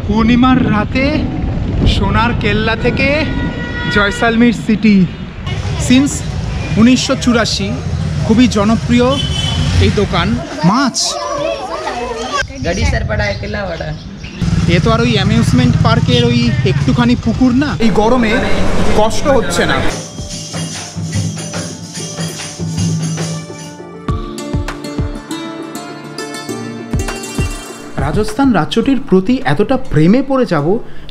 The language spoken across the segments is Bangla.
পূর্ণিমার রাতে সোনার কেল্লা থেকে জয়সালমীর সিটি সিন্স 1984 খুবই জনপ্রিয় এই দোকান। মাছ এ তো আর ওই অ্যামিউজমেন্ট পার্কের ওই একটুখানি পুকুর না। এই গরমে কষ্ট হচ্ছে না। রাজস্থান রাজ্যটির প্রতি এতটা প্রেমে পড়ে যাব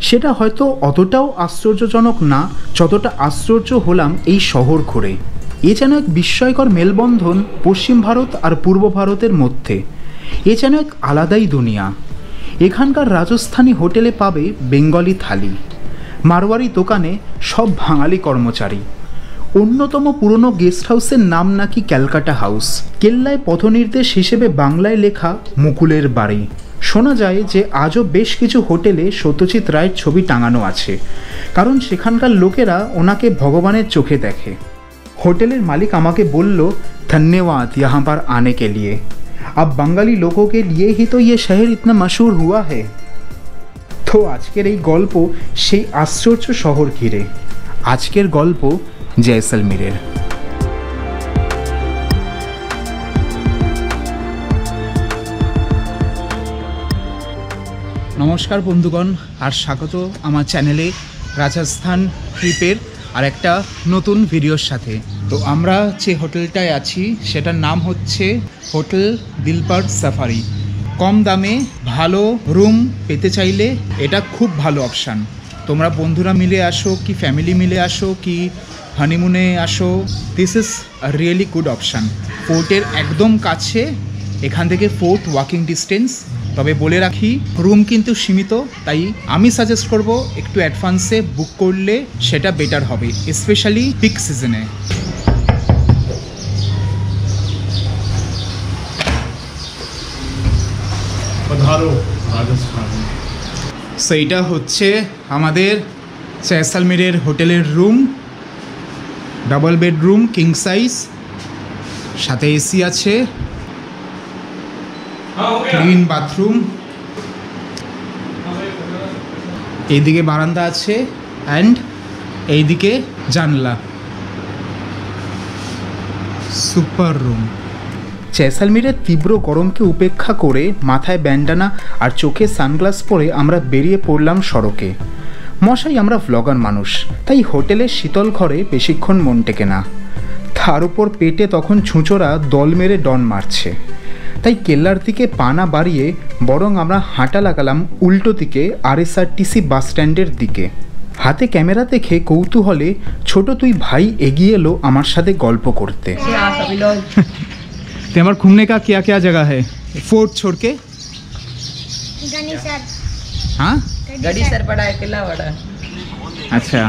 সেটা হয়তো অতটাও আশ্চর্যজনক না যতটা আশ্চর্য হলাম এই শহর ঘুরে। এ যেন এক বিস্ময়কর মেলবন্ধন পশ্চিম ভারত আর পূর্ব ভারতের মধ্যে। এ যেন এক আলাদাই দুনিয়া। এখানকার রাজস্থানী হোটেলে পাবে বেঙ্গলি থালি, মারোয়ারি দোকানে সব বাঙালি কর্মচারী। অন্যতম পুরনো গেস্ট হাউসের নাম নাকি ক্যালকাটা হাউস। কেল্লায় পথনির্দেশ হিসেবে বাংলায় লেখা মুকুলের বাড়ি। শোনা যায় যে আজও বেশ কিছু হোটেলে সত্যজিৎ রায়ের ছবি টাঙানো আছে, কারণ সেখানকার লোকেরা ওনাকে ভগবানের চোখে দেখে। হোটেলের মালিক আমাকে বলল, ধন্যবাদ यहाँ पर आने के लिए, अब बंगाली लोगों के लिए ही तो ये शहर इतना मशहूर हुआ है। তো আজকের এই গল্প সেই আশ্চর্য শহর ঘিরে। আজকের গল্প জয়সালমীরের। নমস্কার বন্ধুগণ, আর স্বাগত আমার চ্যানেলে রাজস্থান ট্রিপের আর একটা নতুন ভিডিওর সাথে। তো আমরা যে হোটেলটায় আছি সেটার নাম হচ্ছে হোটেল দিলপার সাফারি। কম দামে ভালো রুম পেতে চাইলে এটা খুব ভালো অপশান। তোমরা বন্ধুরা মিলে আসো কি ফ্যামিলি মিলে আসো কি হানিমুনে আসো, this is a really good option. ফোর্টের একদম কাছে, এখান থেকে ফোর্ট ওয়াকিং ডিস্টেন্স। তবে বলে রাখি রুম কিন্তু সীমিত, তাই আমি সাজেস্ট করব একটু অ্যাডভান্সে বুক করলে সেটা বেটার হবে, স্পেশালি পিক সিজনে। সেইটা হচ্ছে আমাদের জয়সালমীরের হোটেলের room. Double bedroom, king size, সাথে এসি আছে, ক্লিন বাথরুম, এইদিকে বারান্দা আছে অ্যান্ড এইদিকে জানলা। Super room. জয়সালমীরের তীব্র গরমকে উপেক্ষা করে মাথায় ব্যান্ডানা আর চোখে সানগ্লাস পরে আমরা বেরিয়ে পড়লাম সড়কে। মশাই আমরা ভ্লগার মানুষ, তাই হোটেলের শীতল ঘরে বেশিক্ষণ মন টেকে না। তার উপর পেটে তখন ছুঁচোরা দল মেরে ডন মারছে, তাই কেল্লার দিকে পা না বাড়িয়ে বরং আমরা হাঁটা লাগালাম উল্টো দিকে RSRTC বাস স্ট্যান্ডের দিকে। হাতে ক্যামেরা দেখে কৌতূহলে ছোট তুই ভাই এগিয়ে এলো আমার সাথে গল্প করতে। তোমার ঘুমনে কা क्या क्या जगह है फोर्ट छोड़ के? हाँ गड़ीसर पड़ा है, किला पड़ा है। আচ্ছা,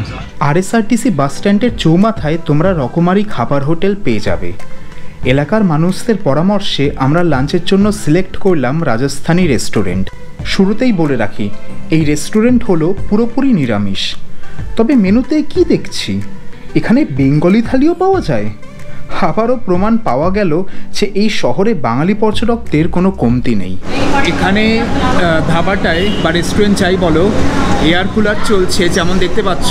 RSRTC বাস স্ট্যান্ডের চৌমাথায় তোমরা রকমারি খাবার হোটেল পেয়ে যাবে। এলাকার মানুষদের পরামর্শে আমরা লাঞ্চের জন্য সিলেক্ট করলাম রাজস্থানী রেস্টুরেন্ট। শুরুতেই বলে রাখি এই রেস্টুরেন্ট হলো পুরোপুরি নিরামিষ, তবে মেনুতে কি দেখছি এখানে বেঙ্গলি থালিও পাওয়া যায়। আবারও প্রমাণ পাওয়া গেল যে এই শহরে বাঙালি পর্যটকদের কোনো কমতি নেই। এখানে ধাবাটায় বা রেস্টুরেন্ট চাই বলো, এয়ার কুলার চলছে যেমন দেখতে পাচ্ছ।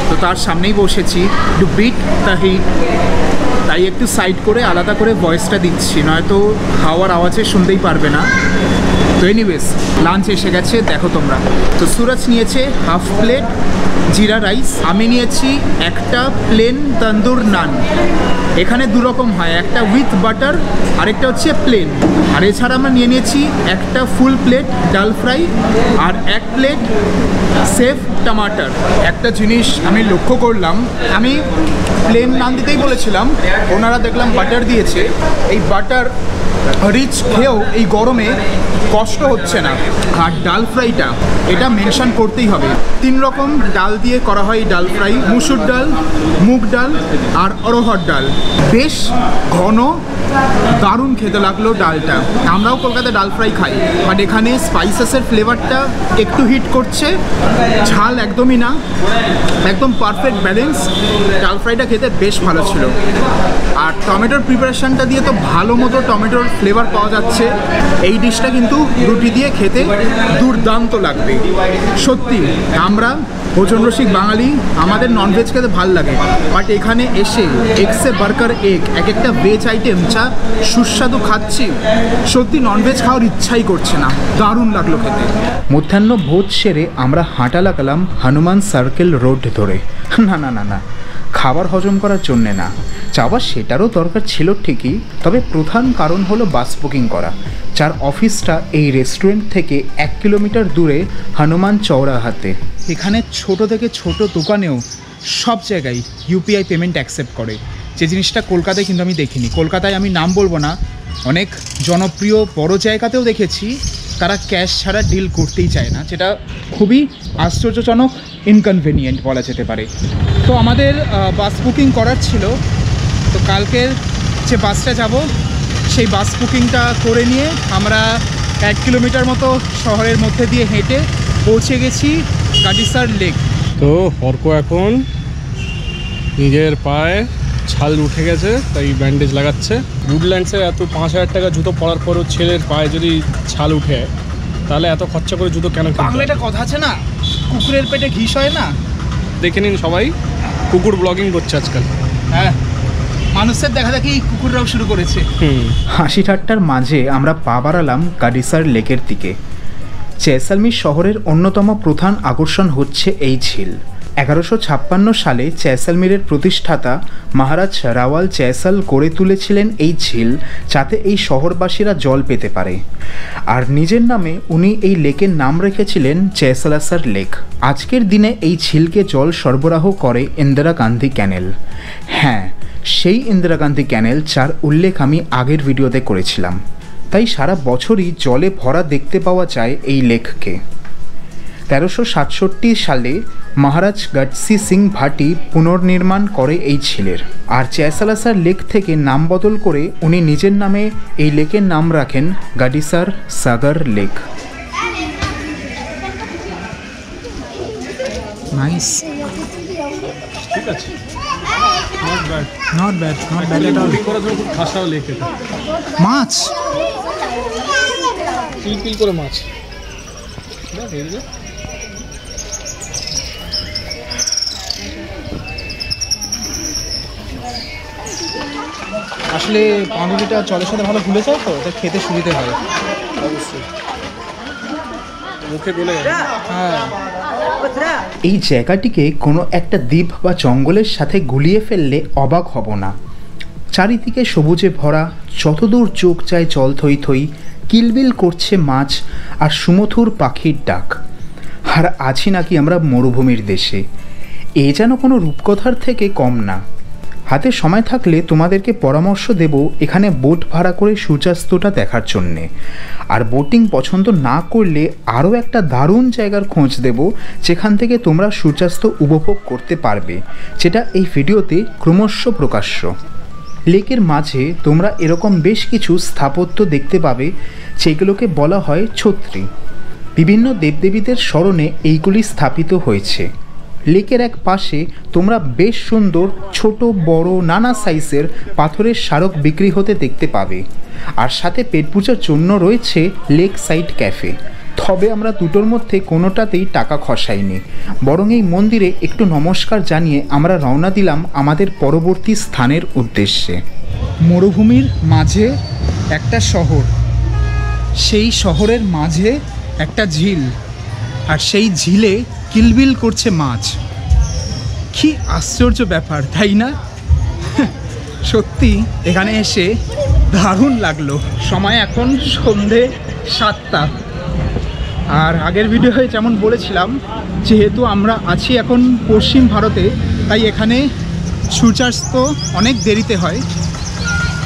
তো তার সামনেই বসেছি, টু বিট দ্য হিট, তাই একটু সাইড করে আলাদা করে ভয়েসটা দিচ্ছি, নয়তো হাওয়ার আওয়াজে শুনতেই পারবে না। তো এনিওয়েজ লাঞ্চ এসে গেছে, দেখো তোমরা। তো সুরজ নিয়েছে হাফ প্লেট জিরা রাইস, আমি নিয়েছি একটা প্লেন তন্দুর নান। এখানে দুরকম হয়, একটা উইথ বাটার আরেকটা হচ্ছে প্লেন। আর এছাড়া আমরা নিয়ে নিয়েছি একটা ফুল প্লেট ডাল ফ্রাই আর এক প্লেট সেফ টমাটার। একটা জিনিস আমি লক্ষ্য করলাম, আমি প্লেন নান দিতেই বলেছিলাম, ওনারা দেখলাম বাটার দিয়েছে। এই বাটার রিচ খেয়েও এই গরমে কষ্ট হচ্ছে না। আর ডাল ফ্রাইটা এটা মেনশন করতেই হবে, 3 রকম ডাল দিয়ে করা হয় এই ডাল ফ্রাই, মুসুর ডাল, মুগ ডাল আর অরহর ডাল। বেশ ঘন দারুণ খেতে লাগলো ডালটা। আমরাও কলকাতায় ডাল ফ্রাই খাই, বাট এখানে স্পাইসেসের ফ্লেভারটা একটু হিট করছে, ঝাল একদমই না, একদম পারফেক্ট ব্যালেন্স। ডাল ফ্রাইটা খেতে বেশ ভালো ছিল। আর টমেটোর প্রিপারেশনটা দিয়ে তো ভালো মতো টমেটোর ফ্লেভার পাওয়া যাচ্ছে। এই ডিশটা কিন্তু রুটি দিয়ে খেতে দুর্দান্ত লাগবে সত্যি। আমরা ভোজন রসিক বাঙালি, আমাদের ননভেজ খেতে ভালো লাগে, বাট এখানে এসে এগসে বার্গার এগ এক একটা ভেজ আইটেম যা সুস্বাদু খাচ্ছি, সত্যি ননভেজ খাওয়ার ইচ্ছাই করছে না। দারুণ লাগলো খেতে। মধ্যাহ্ন ভোজ সেরে আমরা হাঁটা লাগালাম হনুমান সার্কেল রোড ধরে। না না না না, খাবার হজম করার জন্যে না, যাওয়া সেটারও দরকার ছিল ঠিকই, তবে প্রধান কারণ হলো বাস বুকিং করা, যার অফিসটা এই রেস্টুরেন্ট থেকে 1 কিলোমিটার দূরে হনুমান চৌরাহাতে। এখানে ছোট থেকে ছোট দোকানেও সব জায়গায় ইউপিআই পেমেন্ট অ্যাকসেপ্ট করে, যে জিনিসটা কলকাতায় কিন্তু আমি দেখিনি। কলকাতায় আমি নাম বলবো না, অনেক জনপ্রিয় বড় জায়গাতেও দেখেছি তারা ক্যাশ ছাড়া ডিল করতেই চায় না, যেটা খুবই আশ্চর্যজনক, ইনকনভিনিয়েন্ট বলা যেতে পারে। তো আমাদের বাস বুকিং করার ছিল, তো কালকের যে বাসটা যাব সেই বাস বুকিংটা করে নিয়ে আমরা 1 কিলোমিটার মতো শহরের মধ্যে দিয়ে হেঁটে পৌঁছে গেছি গাডিসার লেক। তো অর্ক এখন নিজের পায়ে ছাল উঠে গেছে, তাই ব্যান্ডেজ লাগাচ্ছে। উডল্যান্ডসে এত 5,000 টাকা জুতো পরার পরও ছেলের পায়ে যদি ছাল উঠে, তাহলে এত খরচা করে জুতো কেন? বাংলা একটা কথা আছে না, কুকুরের পেটে ঘিস হয় না। দেখে নিন সবাই, কুকুর ব্লগিং করছে আজকাল। হ্যাঁ, মানুষের দেখা দেখি কুকুররাও শুরু করেছে। হাসি ঠাট্টার মাঝে আমরা পা বাড়ালাম গাডিসার লেকের দিকে। জয়সালমীর শহরের অন্যতম প্রধান আকর্ষণ হচ্ছে এই ঝিল। 1156 সালে জয়সালমীরের প্রতিষ্ঠাতা মহারাজ রাওয়াল জয়সাল গড়ে তুলেছিলেন এই ঝিল, যাতে এই শহরবাসীরা জল পেতে পারে। আর নিজের নামে উনি এই লেকের নাম রেখেছিলেন জয়সালসার লেক। আজকের দিনে এই ঝিলকে জল সরবরাহ করে ইন্দিরা গান্ধী ক্যানেল। হ্যাঁ, সেই ইন্দিরা গান্ধী ক্যানেল, যার উল্লেখ আমি আগের ভিডিওতে করেছিলাম। তাই সারা বছরই জলে ভরা দেখতে পাওয়া যায় এই লেককে। 1367 সালে মহারাজ গডসি সিং ভাটি পুনর্নির্মাণ করে এই ঝিলের। আর জয়সালসার লেক থেকে নাম বদল করে উনি নিজের নামে এই লেকের নাম রাখেন গাডিসার সাগর লেক। নাইস, ঠিক আছে, নট ব্যাড এট অল। খুব খাসা লেক এটা। মাছ পিল করে মাছ। আসলে পাউরুটিটা জলের সাথে ভালো ভুলে যায়, তো এটা খেতে সুবিধে হয়। অবশ্যই মুখে গলে যায়। হ্যাঁ, এই জায়গাটিকে কোনো একটা দ্বীপ বা জঙ্গলের সাথে গুলিয়ে ফেললে অবাক হব না। চারিদিকে সবুজে ভরা, যতদূর চোখ যায় জল থই থই, কিলবিল করছে মাছ আর সুমধুর পাখির ডাক। আর আছি নাকি আমরা মরুভূমির দেশে, এ যেন কোনো রূপকথার থেকে কম না। হাতে সময় থাকলে তোমাদেরকে পরামর্শ দেব এখানে বোট ভাড়া করে সূর্যাস্তটা দেখার জন্যে। আর বোটিং পছন্দ না করলে আরও একটা দারুণ জায়গার খোঁজ দেব, যেখান থেকে তোমরা সূর্যাস্ত উপভোগ করতে পারবে, যেটা এই ভিডিওতে ক্রমশ প্রকাশ্য। লেকের মাঝে তোমরা এরকম বেশ কিছু স্থাপত্য দেখতে পাবে, যেগুলোকে বলা হয় ছত্রী। বিভিন্ন দেবদেবীদের স্মরণে এইগুলি স্থাপিত হয়েছে। লেকের এক পাশে তোমরা বেশ সুন্দর ছোট বড় নানা সাইজের পাথরের স্মারক বিক্রি হতে দেখতে পাবে। আর সাথে পেট পূজার জন্য রয়েছে লেক সাইড ক্যাফে। তবে আমরা দুটোর মধ্যে কোনোটাতেই টাকা খসাইনি, বরং এই মন্দিরে একটু নমস্কার জানিয়ে আমরা রওনা দিলাম আমাদের পরবর্তী স্থানের উদ্দেশ্যে। মরুভূমির মাঝে একটা শহর, সেই শহরের মাঝে একটা ঝিল, আর সেই ঝিলে কিলবিল করছে মাছ। কি আশ্চর্য ব্যাপার, তাই না? সত্যি এখানে এসে দারুণ লাগলো। সময় এখন সন্ধে 7টা। আর আগের ভিডিওতে যেমন বলেছিলাম, যেহেতু আমরা আছি এখন পশ্চিম ভারতে, তাই এখানে সূর্যাস্ত অনেক দেরিতে হয়।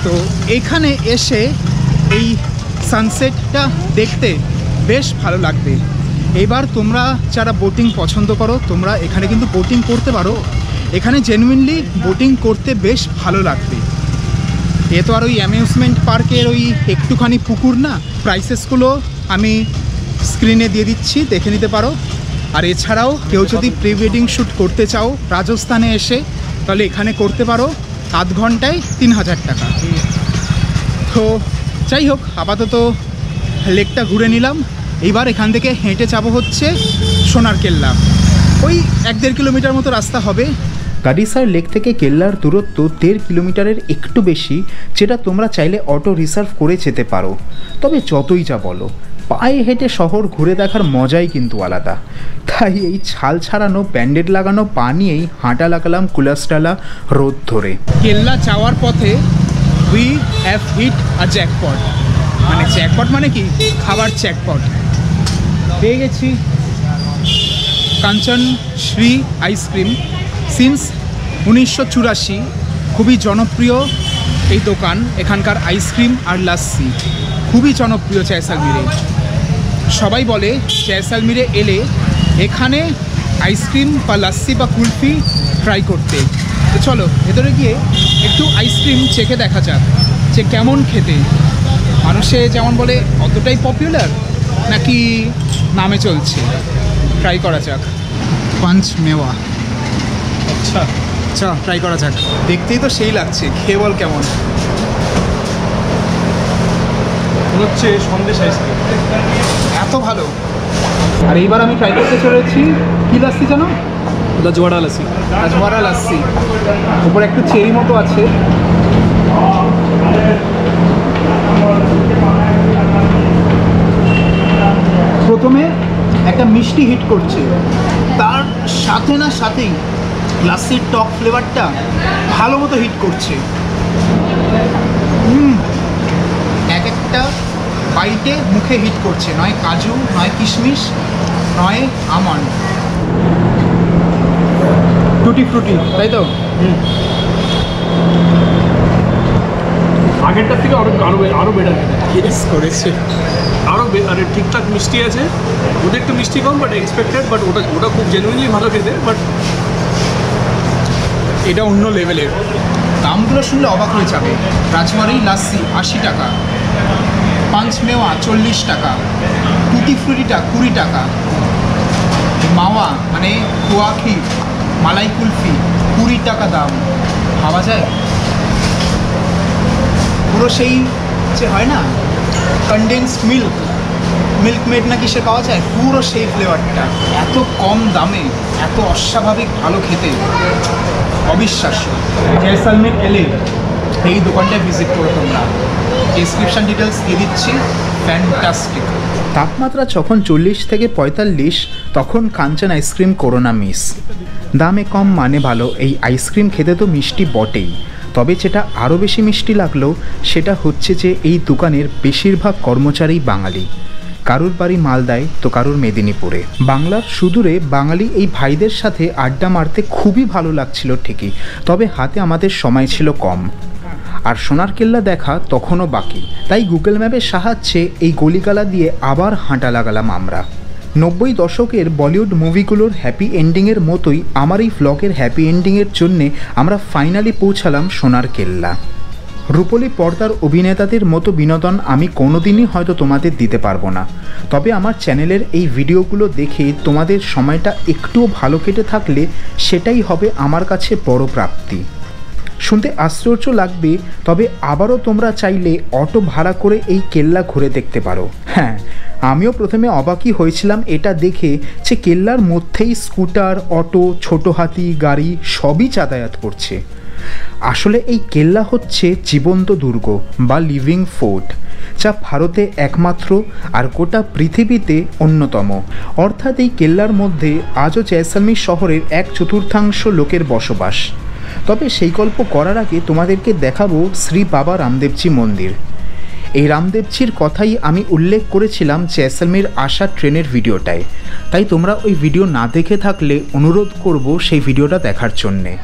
তো এখানে এসে এই সানসেটটা দেখতে বেশ ভালো লাগবে। এবার তোমরা যারা বোটিং পছন্দ করো, তোমরা এখানে কিন্তু বোটিং করতে পারো। এখানে জেনুইনলি বোটিং করতে বেশ ভালো লাগবে। এ তো আর ওই অ্যামিউজমেন্ট পার্কের ওই একটুখানি পুকুর না। প্রাইসেসগুলো আমি স্ক্রিনে দিয়ে দিচ্ছি, দেখে নিতে পারো। আর এছাড়াও কেউ যদি প্রি ওয়েডিং শ্যুট করতে চাও রাজস্থানে এসে, তাহলে এখানে করতে পারো, আধ ঘন্টায় 3000 টাকা। তো যাই হোক, আপাতত লেকটা ঘুরে নিলাম। এইবার এখান থেকে হেঁটে যাবো হচ্ছে সোনার কেল্লা, ওই 1-1.5 কিলোমিটার মতো রাস্তা হবে। গাড়িসার লেক থেকে কেল্লার দূরত্ব 1.5 কিলোমিটারের একটু বেশি, যেটা তোমরা চাইলে অটো রিজার্ভ করে যেতে পারো। তবে যতই যা বলো, পায়ে হেঁটে শহর ঘুরে দেখার মজাই কিন্তু আলাদা। তাই এই ছাল ছাড়ানো ব্যান্ডেড লাগানো পা নিয়েই হাঁটা লাগালাম কুলাসডালা রোদ ধরে। কেল্লা যাওয়ার পথে we have hit a jackpot. মানে জ্যাকপট মানে কি, খাবার জ্যাকপট পেয়ে গেছি। কাঞ্চন শ্রী আইসক্রিম সিন্স 1984 খুবই জনপ্রিয় এই দোকান। এখানকার আইসক্রিম আর লাস্সি খুবই জনপ্রিয় জয়সালমীরে। সবাই বলে জয়সালমীরে এলে এখানে আইসক্রিম বা লাস্সি বা কুলফি ট্রাই করতে। তো চলো ভেতরে গিয়ে একটু আইসক্রিম চেখে দেখা যাক যে কেমন খেতে। মানুষে যেমন বলে অতটাই পপুলার নাকি নামে চলছে, ট্রাই করা যাক। পাঞ্চ মেওয়া, আচ্ছা আচ্ছা ট্রাই করা যাক। দেখতেই তো সেই লাগছে, খেয়ে বল কেমন হচ্ছে। সন্দেশ আইসক্রিম এত ভালো। আর এইবার আমি ট্রাই করতে চলেছি কি লাস্সি জানো? রাজওয়াড়া লাস্সি। রাজওয়াড়া লাস্সি, উপরে একটু চেরি মতো আছে। প্রথমে একটা মিষ্টি হিট করছে, তার সাথে না সাথেই লাস্সির টক ফ্লেভারটা ভালো মতো হিট করছে। এক একটা বাইটে মুখে হিট করছে, নয় কাজু, নয় কিশমিশ, নয় আমন্ড, টুটি ফ্রুটি, তাই তো? আগেরটার থেকে আরও বেটার ইয়েস করেছে। আরও আরে ঠিকঠাক মিষ্টি আছে, ওদের একটু মিষ্টি কম বাট এক্সপেক্টেড, বাট ওটা খুব জেনুইনলি ভালো খেতে। বাট এটা অন্য লেভেলের। দামগুলো শুনলে অবাক হয়ে যাবে। রাজওয়াড়ি লাস্সি 80 টাকা, পাঞ্চ মেওয়া 40 টাকা, টুটি ফ্রুটিটা 20 টাকা, মাওয়া মানে খোয়া ক্ষীর মালাই কুলফি 20 টাকা দাম। ভাবা যায়? পুরো সেই যে হয় না কনডেন্সড মিল্ক মেড নাকি সে পাওয়া যায়, পুরো সেই ফ্লেভারটা এত কম দামে, এত অস্বাভাবিক ভালো খেতে, অবিশ্বাস্য। জয়সালমীর এলে এই দোকানটায় ভিজিট করো তোমরা, ডেসক্রিপশন ডিটেলস দিয়ে দিচ্ছি। ফ্যান্টাস্টিক। তাপমাত্রা যখন 40 থেকে 45, তখন কাঞ্চন আইসক্রিম করোনা মিস। দামে কম মানে ভালো। এই আইসক্রিম খেতে তো মিষ্টি বটেই, তবে যেটা আরও বেশি মিষ্টি লাগলো সেটা হচ্ছে যে এই দোকানের বেশিরভাগ কর্মচারী বাঙালি। কারুর বাড়ি মালদায় তো কারুর মেদিনীপুরে। বাংলার সুদূরে বাঙালি এই ভাইদের সাথে আড্ডা মারতে খুবই ভালো লাগছিল ঠিকই, তবে হাতে আমাদের সময় ছিল কম। আর সোনার কেল্লা দেখা তখনও বাকি, তাই গুগল ম্যাপের সাহায্যে এই গলিগালা দিয়ে আবার হাঁটা লাগালাম আমরা। 90 দশকের বলিউড মুভিগুলোর হ্যাপি এন্ডিংয়ের মতোই আমার এই ভ্লগের হ্যাপি এন্ডিংয়ের জন্যে আমরা ফাইনালি পৌঁছালাম সোনার কেল্লা। রূপলি পর্দার অভিনেতাদের মতো বিনোদন আমি কোনোদিনই হয়তো তোমাদের দিতে পারবো না, তবে আমার চ্যানেলের এই ভিডিওগুলো দেখে তোমাদের সময়টা একটুও ভালো কেটে থাকলে সেটাই হবে আমার কাছে বড় প্রাপ্তি। শুনতে আশ্চর্য লাগবে, তবে আবারও তোমরা চাইলে অটো ভাড়া করে এই কেল্লা ঘুরে দেখতে পারো। হ্যাঁ, আমিও প্রথমে অবাকই হয়েছিলাম এটা দেখে যে কেল্লার মধ্যেই স্কুটার, অটো, ছোট হাতি, গাড়ি সবই যাতায়াত করছে। আসলে এই কেল্লা হচ্ছে জীবন্ত দুর্গ বা লিভিং ফোর্ট, যা ভারতে একমাত্র আর গোটা পৃথিবীতে অন্যতম। অর্থাৎ এই কেল্লার মধ্যে আজও জয়সালমীর শহরের 1/4 লোকের বসবাস। তবে সেই গল্প করার আগে তোমাদেরকে দেখাবো শ্রী বাবা রামদেবজি মন্দির। এই রামদেবজির কথাই আমি উল্লেখ করেছিলাম জয়সালমীর আসা ট্রেনের ভিডিওটায়, তাই তোমরা ওই ভিডিও না দেখে থাকলে অনুরোধ করব সেই ভিডিওটা দেখার জন্যে।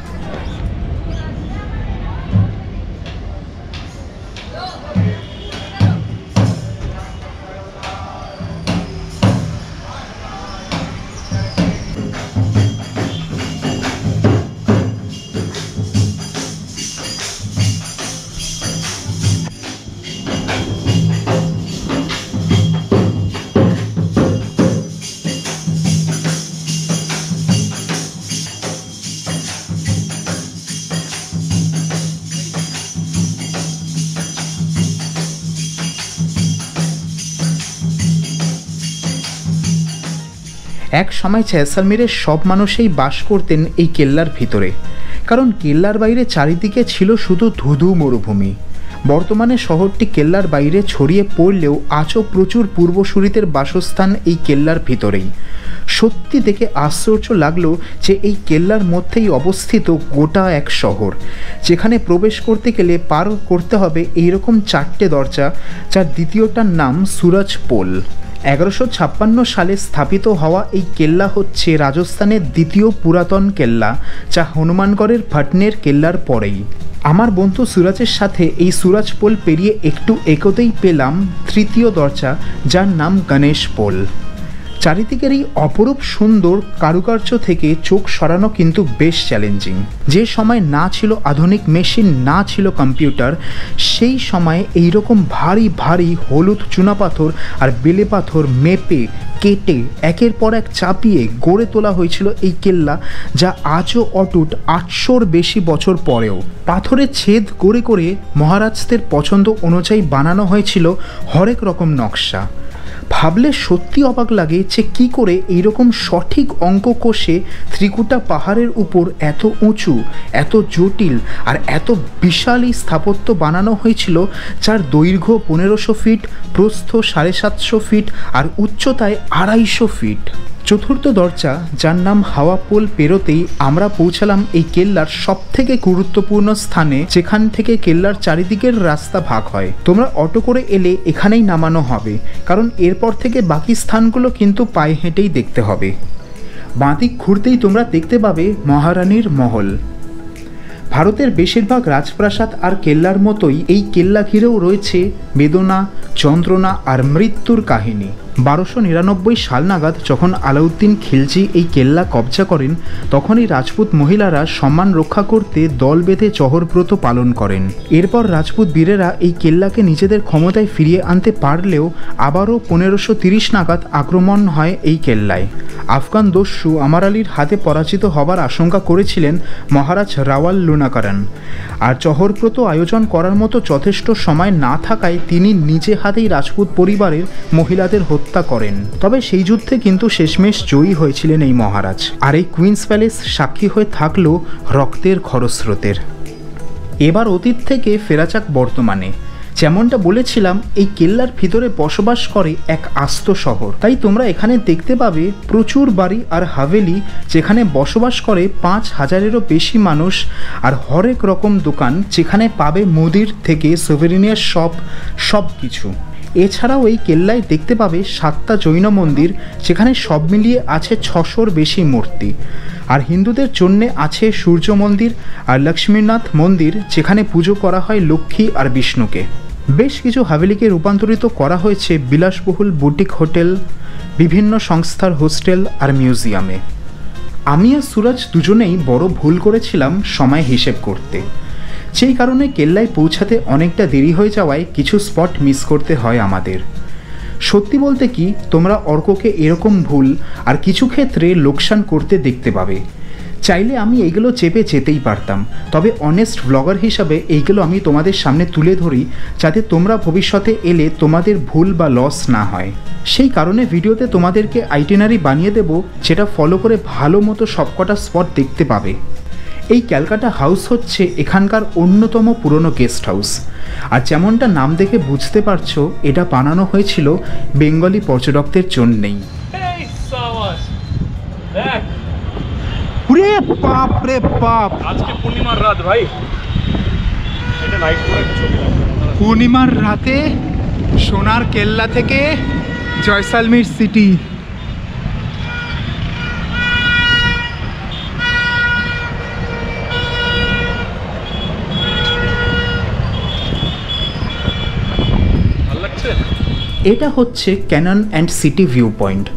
এক সময় জয়সালমীরের সব মানুষই বাস করতেন এই কেল্লার ভিতরে, কারণ কেল্লার বাইরে চারিদিকে ছিল শুধু ধুধু মরুভূমি। বর্তমানে শহরটি কেল্লার বাইরে ছড়িয়ে পড়লেও আজও প্রচুর পূর্বসূরিদের বাসস্থান এই কেল্লার ভিতরেই। সত্যি দেখে আশ্চর্য লাগলো যে এই কেল্লার মধ্যেই অবস্থিত গোটা এক শহর, যেখানে প্রবেশ করতে গেলে পার করতে হবে এইরকম 4টে দরজা, যার দ্বিতীয়টার নাম সুরজ পোল। 1156 সালে স্থাপিত হওয়া এই কেল্লা হচ্ছে রাজস্থানের দ্বিতীয় পুরাতন কেল্লা, যা হনুমানগড়ের ভাটনের কেল্লার পরেই। আমার বন্ধু সুরাজের সাথে এই সুরজ পোল পেরিয়ে একটু এগোতেই পেলাম তৃতীয় দরজা, যার নাম গণেশ পোল। চারিদিকের এই অপরূপ সুন্দর কারুকার্য থেকে চোখ সরানো কিন্তু বেশ চ্যালেঞ্জিং। যে সময় না ছিল আধুনিক মেশিন, না ছিল কম্পিউটার, সেই সময়ে এইরকম ভারী ভারী হলুদ চুনাপাথর আর বেলে পাথর মেপে কেটে একের পর এক চাপিয়ে গড়ে তোলা হয়েছিল এই কেল্লা, যা আজও অটুট 800-র বেশি বছর পরেও। পাথরের ছেদ করে করে মহারাজদের পছন্দ অনুযায়ী বানানো হয়েছিল হরেক রকম নকশা। ভাবলে সত্যি অবাক লাগে যে কী করে এইরকম সঠিক অঙ্ক কষে ত্রিকুটা পাহাড়ের উপর এত উঁচু, এত জটিল আর এত বিশাল এই স্থাপত্য বানানো হয়েছিল, যার দৈর্ঘ্য 1500 ফিট, প্রস্থ 750 ফিট আর উচ্চতায় 250 ফিট। চতুর্থ দরজা, যার নাম হাওয়া পোল, পেরোতেই আমরা পৌঁছালাম এই কেল্লার সবথেকে গুরুত্বপূর্ণ স্থানে, যেখান থেকে কেল্লার চারিদিকের রাস্তা ভাগ হয়। তোমরা অটো করে এলে এখানেই নামানো হবে, কারণ এরপর থেকে বাকি স্থানগুলো কিন্তু পায়ে হেঁটেই দেখতে হবে। বাঁদিক ঘুরতেই তোমরা দেখতে পাবে মহারানীর মহল। ভারতের বেশিরভাগ রাজপ্রাসাদ আর কেল্লার মতোই এই কেল্লা ঘিরেও রয়েছে বেদনা, যন্ত্রণা আর মৃত্যুর কাহিনী। 1299 সাল নাগাদ যখন আলাউদ্দিন খিলজি এই কেল্লা কবজা করেন, তখনই রাজপুত মহিলারা সম্মান রক্ষা করতে দল বেঁধে চহরব্রত পালন করেন। এরপর রাজপুত বীরেরা এই কেল্লাকে নিজেদের ক্ষমতায় ফিরিয়ে আনতে পারলেও আবারও 1530 নাগাদ আক্রমণ হয় এই কেল্লায়। আফগান দস্যু আমার আলীর হাতে পরাজিত হবার আশঙ্কা করেছিলেন মহারাজ রাওয়াল লুনাকারান, আর চহরব্রত আয়োজন করার মতো যথেষ্ট সময় না থাকায় তিনি নিজে হাতেই রাজপুত পরিবারের মহিলাদের হত্যা করেন। তবে সেই যুদ্ধে কিন্তু শেষমেশ জয়ী হয়েছিলেন এই মহারাজ। আর এই কুইন্স প্যালেস সাক্ষী হয়ে থাকলো রক্তের খরস্রোতের। এবার অতীত থেকে ফেরা যাক বর্তমানে। যেমনটা বলেছিলাম, এই কেল্লার ভিতরে বসবাস করে এক আস্ত শহর। তাই তোমরা এখানে দেখতে পাবে প্রচুর বাড়ি আর হাভেলি, যেখানে বসবাস করে 5000-এরও বেশি মানুষ, আর হরেক রকম দোকান, যেখানে পাবে মুদির থেকে সোভেনিয়ার শপ, সব কিছু। এছাড়াও এই কেল্লায় দেখতে পাবে 7টা জৈন মন্দির, যেখানে সব মিলিয়ে আছে 600-র বেশি মূর্তি। আর হিন্দুদের জন্যে আছে সূর্য মন্দির আর লক্ষ্মীনাথ মন্দির, যেখানে পুজো করা হয় লক্ষ্মী আর বিষ্ণুকে। বেশ কিছু হাভেলিকে রূপান্তরিত করা হয়েছে বিলাসবহুল বুটিক হোটেল, বিভিন্ন সংস্থার হোস্টেল আর মিউজিয়ামে। আমি আর সুরজ দুজনেই বড় ভুল করেছিলাম সময় হিসেব করতে, সেই কারণে কেল্লায় পৌঁছাতে অনেকটা দেরি হয়ে যাওয়ায় কিছু স্পট মিস করতে হয় আমাদের। সত্যি বলতে কি, তোমরা অর্ককে এরকম ভুল আর কিছু ক্ষেত্রে লোকসান করতে দেখতে পাবে। চাইলে আমি এইগুলো চেপে যেতেই পারতাম, তবে অনেস্ট ব্লগার হিসাবে এইগুলো আমি তোমাদের সামনে তুলে ধরি, যাতে তোমরা ভবিষ্যতে এলে তোমাদের ভুল বা লস না হয়। সেই কারণে ভিডিওতে তোমাদেরকে আইটিনারি বানিয়ে দেব, যেটা ফলো করে ভালো মতো সবকটা স্পট দেখতে পাবে। এই ক্যালকাটা হাউস হচ্ছে এখানকার অন্যতম পুরনো গেস্ট হাউস, আর যেমনটা নাম দেখে বুঝতে পারছো, এটা বানানো হয়েছিল বেঙ্গলি পর্যটকদের জন্যেই। ওরে বাপ রে বাপ, আজকে পূর্ণিমার রাত ভাই, এটা নাইট করে ছবি। পূর্ণিমার রাতে সোনার কেল্লা থেকে জয়সালমীর সিটি। এটা হচ্ছে cannon and city view point.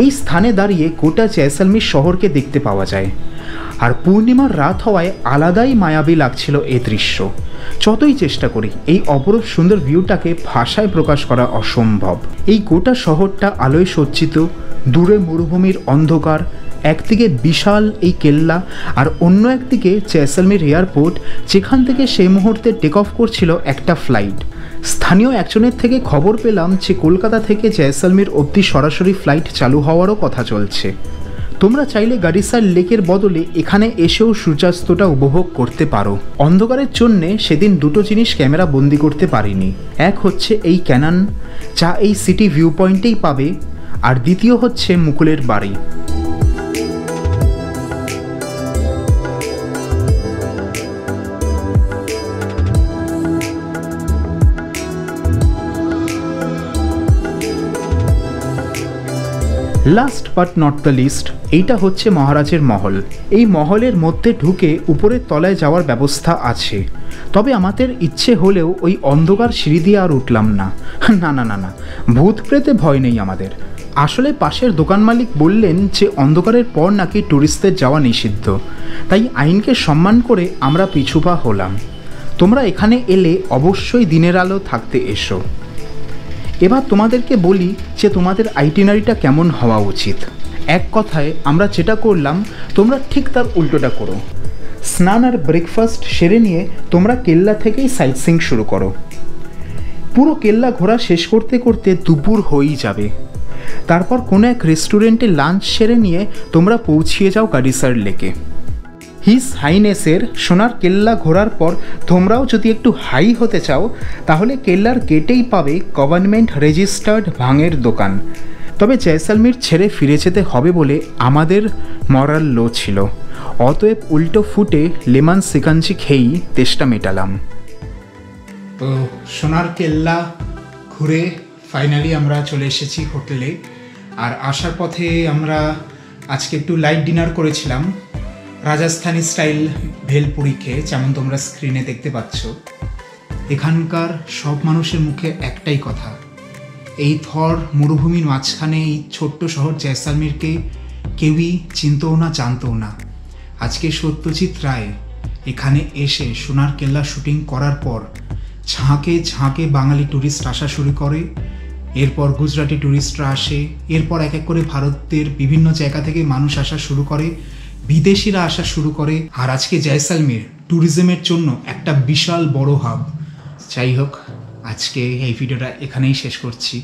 এই স্থানে দাঁড়িয়ে গোটা জয়সালমীর শহরকে দেখতে পাওয়া যায়, আর পূর্ণিমার রাত হওয়ায় আলাদাই মায়াবী লাগছিল এই দৃশ্য। যতই চেষ্টা করি এই অপরূপ সুন্দর ভিউটাকে ভাষায় প্রকাশ করা অসম্ভব। এই গোটা শহরটা আলোয় সজ্জিত, দূরে মরুভূমির অন্ধকার, একদিকে বিশাল এই কেল্লা আর অন্য একদিকে জয়সালমীর এয়ারপোর্ট, যেখান থেকে সেই মুহূর্তে টেক অফ করছিল একটা ফ্লাইট। স্থানীয় একজনের থেকে খবর পেলাম যে কলকাতা থেকে জয়সলমীর অবধি সরাসরি ফ্লাইট চালু হওয়ারও কথা চলছে। তোমরা চাইলে গাড়িসার লেকের বদলে এখানে এসেও সূর্যাস্তটা উপভোগ করতে পারো। অন্ধকারের জন্যে সেদিন দুটো জিনিস ক্যামেরা বন্দি করতে পারিনি। এক হচ্ছে এই ক্যানন, যা এই সিটি ভিউ পয়েন্টেই পাবে, আর দ্বিতীয় হচ্ছে মুকুলের বাড়ি। Last but not the least, এইটা হচ্ছে মহারাজের মহল। এই মহলের মধ্যে ঢুকে উপরের তলায় যাওয়ার ব্যবস্থা আছে, তবে আমাদের ইচ্ছে হলেও ওই অন্ধকার সিঁড়ি দিয়ে আর উঠলাম না। না না না না, ভূত প্রেতে ভয় নেই আমাদের। আসলে পাশের দোকান মালিক বললেন যে অন্ধকারের পর নাকি ট্যুরিস্টদের যাওয়া নিষিদ্ধ, তাই আইনকে সম্মান করে আমরা পিছুপা হলাম। তোমরা এখানে এলে অবশ্যই দিনের আলো থাকতে এসো। এবার তোমাদেরকে বলি যে তোমাদের আইটিনারিটা কেমন হওয়া উচিত। এক কথায় আমরা যেটা করলাম তোমরা ঠিক তার উল্টোটা করো। স্নান আর ব্রেকফাস্ট সেরে নিয়ে তোমরা কেল্লা থেকেই সাইট সিইং শুরু করো। পুরো কেল্লা ঘোরা শেষ করতে করতে দুপুর হয়েই যাবে। তারপর কোনো এক রেস্টুরেন্টে লাঞ্চ সেরে নিয়ে তোমরা পৌঁছিয়ে যাও গাড়িসার লেকে। হিজ হাইনেসের সোনার কেল্লা ঘোরার পর তোমরাও যদি একটু হাই হতে চাও তাহলে কেল্লার গেটেই পাবে গভর্নমেন্ট রেজিস্টার্ড ভাঙের দোকান। তবে জয়সলমীর ছেড়ে ফিরে যেতে হবে বলে আমাদের মরাল লো ছিল, অতএব উল্টো ফুটে লেমন সিকাঞ্জি খেয়েই তেষ্টা মেটালাম। তো সোনার কেল্লা ঘুরে ফাইনালি আমরা চলে এসেছি হোটেলে। আর আসার পথে আমরা আজকে একটু লাইট ডিনার করেছিলাম রাজস্থানি স্টাইল ভেলপুরি খেয়ে, যেমন তোমরা স্ক্রিনে দেখতে পাচ্ছ। এখানকার সব মানুষের মুখে একটাই কথা, এই থর মরুভূমির মাঝখানে এই ছোট্ট শহর জয়সলমীরকে কেউই চিনতও না, জানতও না। আজকে সত্যজিৎ রায় এখানে এসে সোনার কেল্লা শুটিং করার পর ঝাঁকে ঝাঁকে বাঙালি ট্যুরিস্ট আসা শুরু করে, এরপর গুজরাটি ট্যুরিস্টরা আসে, এরপর এক এক করে ভারতের বিভিন্ন জায়গা থেকে মানুষ আসা শুরু করে, বিদেশিরা আসা শুরু করে। আর আজকে জয়সলমীর ট্যুরিজমের জন্য একটা বিশাল বড় হাব। যাই হোক, আজকে এই ভিডিওটা এখানেই শেষ করছি।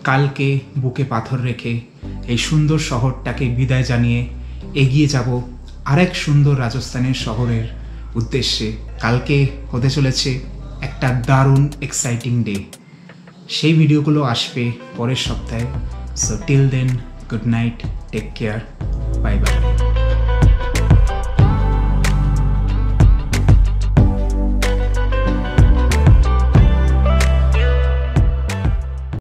কালকে বুকে পাথর রেখে এই সুন্দর শহরটাকে বিদায় জানিয়ে এগিয়ে যাব আরেক সুন্দর রাজস্থানের শহরের উদ্দেশ্যে। কালকে হতে চলেছে একটা দারুণ এক্সাইটিং ডে। সেই ভিডিওগুলো আসবে পরের সপ্তাহে। So till then, good night, take care, bye by.